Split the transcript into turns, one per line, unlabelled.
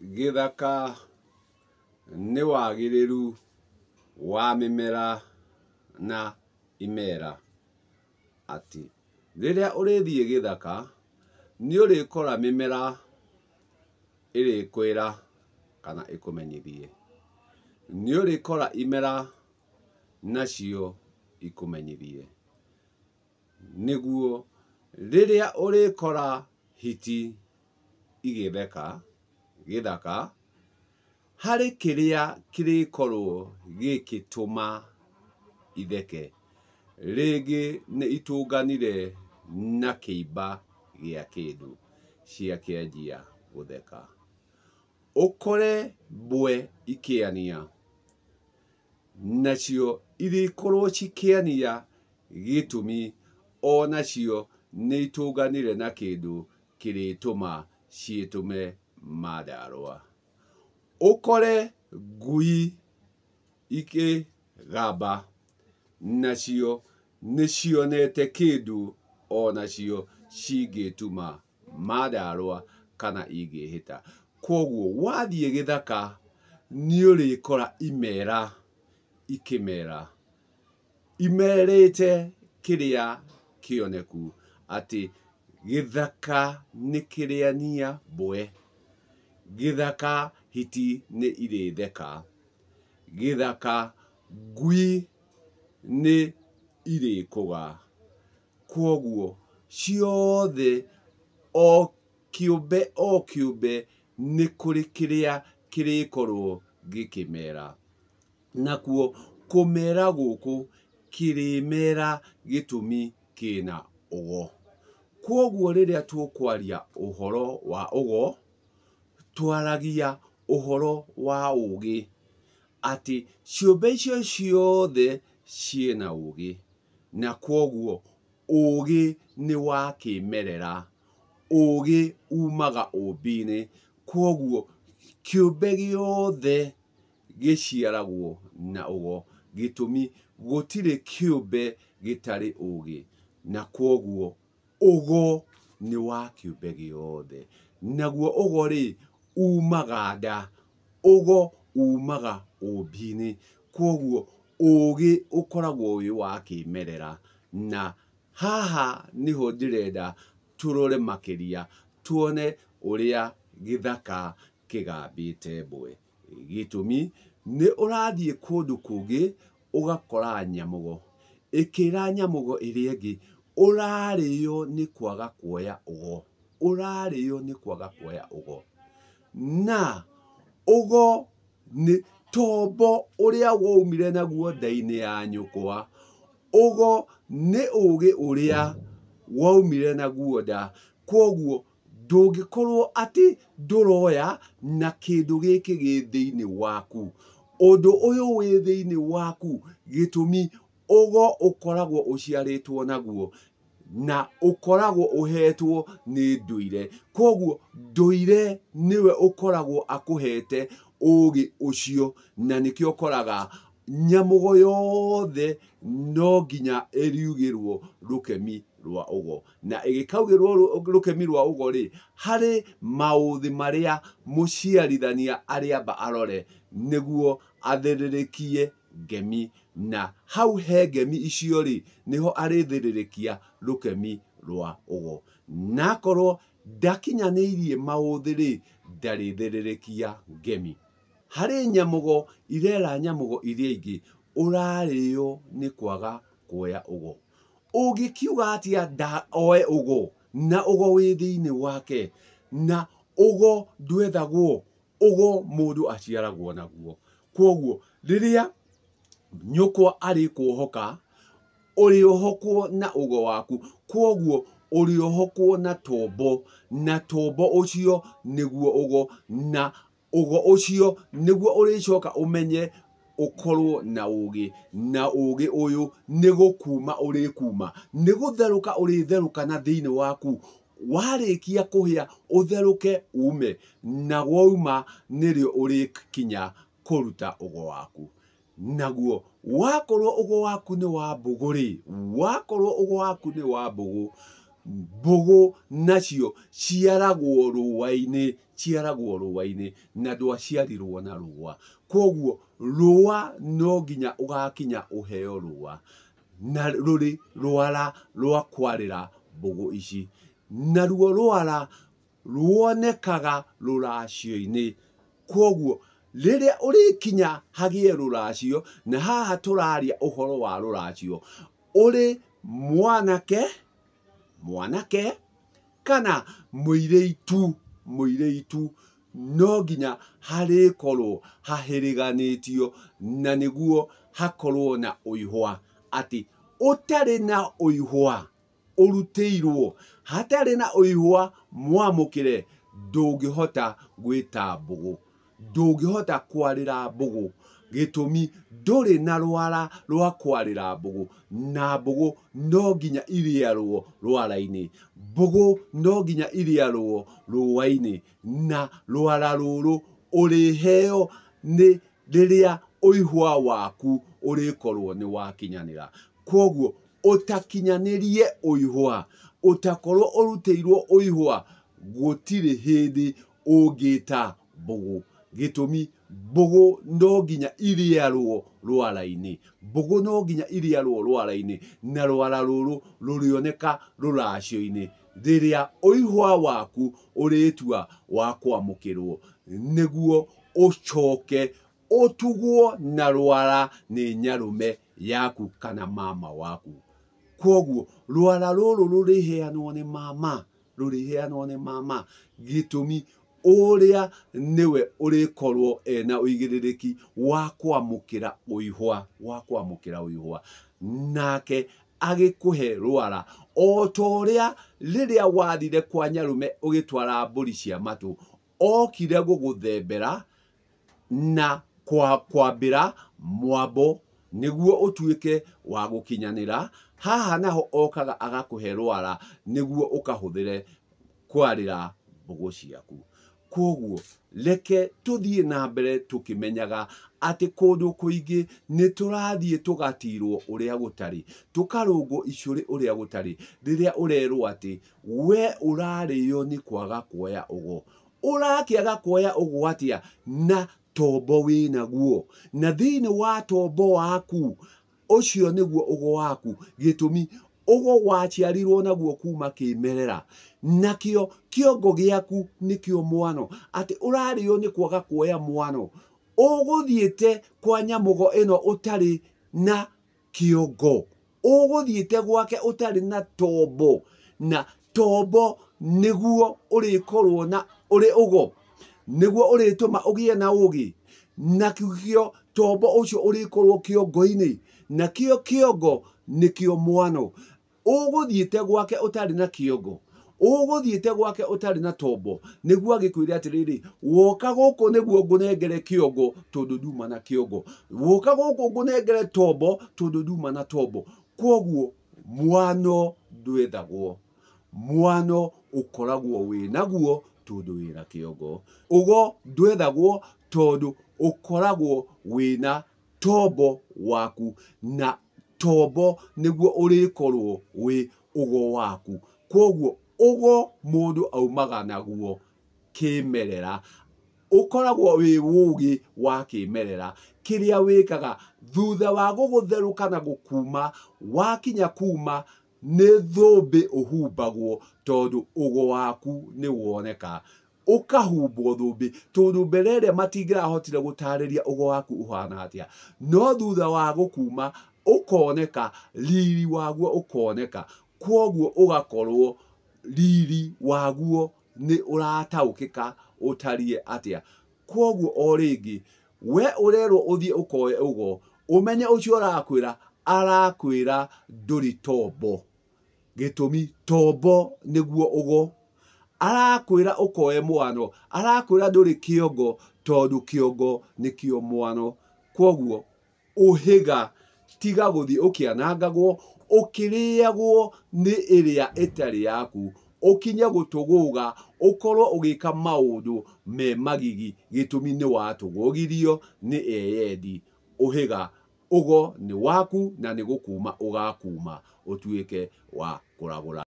Gĩthaka nĩ wagĩrĩru wa mĩmera na imera. Atĩ rĩrĩa ũrĩthiĩ gĩthaka nĩ ũrĩkora mĩmera ĩrĩkwĩra kana ĩkũmenyithie. Nĩ ũrĩkora imera nacio ikũmenyithie. Nĩguo rĩrĩa ũrĩkora hiti igĩtheka gĩthaka, harĩ kĩrĩa kĩrĩkorwo gĩgĩtũma itheke, rĩngĩ nĩ itũnganire na kĩimba gĩa kĩndũ ciakĩanjia gũtheka. Ũkore mbwe ikĩania, nacio irĩkorwo cikĩania gĩtũmi onacio nĩ itũnganire na kĩndũ kĩrĩtũma ciĩtũme Mandarũa. Ũkore ngui ikĩgamba, nacio nĩ cionete kĩndũ onacio cingĩtũma Mandarũa kana ingĩhĩta. Koguo wathiĩ gĩthaka nĩ ũrĩkora imera ikĩmera, imerĩte kĩrĩa kĩoneku atĩ gĩthaka nĩ kĩrĩania mbwe, gĩthaka hiti nĩ irĩtheka, gĩthaka ngui nĩ irĩkũga. Koguo ciothe o kĩũmbe nĩ kũrĩ kĩrĩa kĩrĩkorwo gĩkĩmera. Nakuo kũmera gũkũ kĩrĩmera gĩtũmi kĩna ũgo. Koguo rĩrĩa tũkwaria ũhoro wa ũgo, twaragia ũhoro wa ũgĩ. Atĩ ciũmbe icio ciothe ciĩna ũgĩ. Na koguo ũgĩ nĩ wa kĩmerera. Ũgĩ umaga ũmbi-inĩ. Koguo kĩũmbe gĩothe gĩciaragwo na ũgo. Gĩtũmi gũtirĩ kĩũmbe gĩtarĩ ũgĩ. Na koguo ũgo nĩ wa kĩũmbe gĩothe. Naguo ũgo rĩ, umaga nda. Ũgo umaga ũmbi-inĩ. Koguo ũgĩ ũkoragwo wĩ wa kĩmerera. Na haha nĩho ndĩrenda tũrore makĩria, tuone ũrĩa gĩthaka kĩgambĩte mbwe. Gĩtũmi nĩ ũrathiĩ kũndũ kũngĩ ũgakora nyamũgo ĩkĩra nyamũgo ĩrĩa ĩngĩ, ũrarĩo nĩ kwaga kuoya ũgo. Ũrarĩo nĩ kwaga kuoya ũgo. Na ũgo nĩ tombo ũrĩa waumire naguo nda-inĩ ya nyũkwa. Ũgo nĩ ũgĩ ũrĩa waumire naguo nda. Koguo ndũngĩkorwo atĩ ndũroya na kĩndũ gĩkĩ gĩ thĩinĩ waku. Ũndũ ũyũ wĩ thĩinĩ waku, gĩtũmi ũgo ũkoragwo ũciarĩtwo naguo na ũkoragwo ũhetwo nĩ ndũire. Koguo ndũire nĩwe ũkoragwo akũhete ũgĩ ũcio. Na nĩkĩo ũkoraga nyamũgo yothe no nginya ĩriugĩrwo rũkemi rwa ũgo. Na ĩgĩkaugĩrwo rũkemi rwa ũgo rĩ, harĩ maũthĩ marĩa mũciarithania arĩamba arore nĩguo athĩrĩrĩkie ngemi. Na hau he ngemi icio rĩ, nĩho arĩthĩrĩrĩkia rũkemi rwa ũgo. Na akorwo ndakinyanĩirie maũthĩ rĩ, ndarĩthĩrĩrĩkia ngemi. Harĩ nyamũgo irera nyamũgo iria ingĩ, ũrarĩo nĩ kwaga kuoya ũgo. Ũngĩkiuga atĩa ndoe ũgo, na ũgo wĩ thĩinĩ wake, na ũgo ndwethagwo, ũgo mũndũ aciaragwo naguo. Koguo rĩrĩa nyũkwa arĩkũohoka, ũrĩohokwo na ũgo waku. Koguo ũrĩohokwo na tombo, na tombo ũcio nĩguo ũgo. Na ũgo ũcio nĩguo ũrĩcoka ũmenye ũkorwo na ũgĩ. Na ũgĩ ũyũ nĩ gũkuma ũrĩkuma, nĩ gũtherũka ũrĩtherũka na thĩinĩ waku. Warĩkia kũhĩa ũtherũke ume, na wauma nĩrĩo ũrĩkinya kũruta ũgo waku. Naguo wakorwo ũgo waku nĩ wa mbũgũ rĩ, wakorwo ũgo waku nĩ wa mbũgũ, mbogo nacio ciaragwo rũũa-inĩ na ndwaciarirwo na rũũa. Koguo rũũa no nginya ũgakinya ũheo rũũa na rũrĩ rwara rwa kwarĩra mbogo ici. Naruo rwara ruonekaga rũracio-inĩ. Koguo rĩrĩa ũrĩkinya hagĩe rũracio, na haha tũraria ũhoro wa rũracio, ũrĩ mwanake kana mũirĩtu, no nginya harĩkorwo hahĩrĩganĩtio, na nĩguo hakorwo na ũihwa. Atĩ ũtarĩ na ũihwa ũrutĩirwo, hatarĩ na ũihwa mwamũkĩre, ndũngĩhota gwĩta mbogo, ndũngĩhota kwarĩra mbogo, gĩtũmi ndũrĩ na rwara rwa kwarĩra mbogo. Na mbogo no nginya iriarwo rwara-inĩ, mbogo no nginya iriarwo rũũa-inĩ, na rwara rũrũ ũrĩheo nĩ rĩrĩa ũihwa waku ũrĩkorwo nĩ wakinyanĩra. Koguo ũtakinyanĩrie ũihwa, ũtakorwo ũrutĩirwo ũihwa, gũtirĩ hĩndĩ ũngĩta mbogo, gĩtũmi mbogo no nginya iriarwo rwara-inĩ, mbogo no nginya iriarwo rwara-inĩ, na rwara rũrũ rũrĩoneka rũracio-inĩ rĩrĩa ũihwa waku ũrĩtua wa kwamũkĩrwo, nĩguo ũcoke ũtugwo na rwara nĩ nyarũme yaku kana mama waku. Koguo rwara rũrũ rũrĩheanwo nĩ mama, gĩtũmi ũrĩa nĩwe ũrĩkorwo ena ũigĩrĩrĩki wa kwamũkĩra ũihwa, nake agĩkũhe rwara, o ta ũrĩa rĩrĩa wathire kwa nyarũme ũgĩtwara mbũri cia matũ, okire gũgũthembera na kwambĩra mwambo nĩguo ũtuĩke wa gũkinyanĩra. Haha naho okaga agakũhe rwara nĩguo ũkahũthĩre kwarĩra mbogo ciaku. Koguo reke tũthiĩ na mbere tũkĩmenyaga atĩ kũndũ kũingĩ nĩ tũrathiĩ tũgatirwo ũrĩa gũtarĩ, tũkarũngwo icũrĩ ũrĩa gũtarĩ, rĩrĩa ũrerwo atĩ we ũrarĩo nĩ kwaga kuoya ũgo. Ũrakĩaga kuoya ũgo atĩa na tombo wĩnaguo? Na thĩinĩ wa tombo waku, ũcio nĩguo ũgo waku, gĩtũmi ũgo waciarirwo naguo kuma kĩmerera, nakĩo kĩongo gĩaku nĩkĩo mwano. Atĩ ũrarĩo nĩ kwaga kuoya mwano, ũgũthiĩte kwa nyamũgo ĩno ũtarĩ na kĩongo, ũgũthiĩte gwake ũtarĩ na tombo, na tombo nĩguo ũrĩkorwo na ũrĩ ũgo, nĩguo ũrĩtũma ũgĩe na ũgĩ, nakĩo tombo ũcio ũrĩkorwo kĩongo-inĩ, nakĩo kĩongo nĩkĩo mwano. Ũgũthiĩte gwake ũtarĩ na kĩongo, ũgũthiĩte gwake ũtarĩ na tombo, nĩguo agĩkwĩre atĩrĩrĩ, woka gũkũ nĩguo ngũnengere kĩongo tondũ nduma na kĩongo, woka gũkũ ngũnengere tombo tondũ nduma na tombo. Koguo mwano ndwethagwo, mwano ũkoragwo wĩnaguo tondũ wĩna kĩongo. Ũgo ndwethagwo tondũ ũkoragwo wĩna tombo waku, na tombo nĩguo ũrĩkorwo wĩ ũgo waku. Koguo ũgo mũndũ aumaga naguo kĩmerera, ũkoragwo wĩ ũgĩ wa kĩmerera. Kĩrĩa wĩkaga thutha wa gũgũtherũka na gũkuma, wakinya kuma nĩ thũmbĩ ũhumbagwo tondũ ũgo waku nĩ woneka, ũkahumbwo thũmbĩ, tondũ mbere ĩrĩa matingĩrahotire gũtarĩria ũgo waku ũhana atĩa, no thutha wa gũkuma ũkoneka, riri waguo ũkoneka. Koguo ũgakorwo riri waguo nĩ ũrataũkĩka ũtariĩ atĩa. Koguo o rĩngĩ we ũrerwo ũthiĩ ũkoe ũgo, ũmenye ũcio arakwĩra ndũrĩ tombo, gĩtũmi tombo nĩguo ũgo. Arakwĩra ũkoe mwano, arakwĩra ndũrĩ kĩongo tondũ kĩongo nĩkĩo mwano. Koguo ũhĩga, tiga gũthiĩ ũkĩanangagwo, ũkĩrĩagwo nĩ ĩrĩa ĩtarĩ yaku, ũkinye gũtũgũga, ũkorwo ũgĩka maũndũ me magigi, gĩtũmi nĩ watũgũgirio nĩ eyendi. Ũhĩga, ũgo nĩ waku na nĩ gũkuma ũgakuma ũtuĩke wa kũragũra.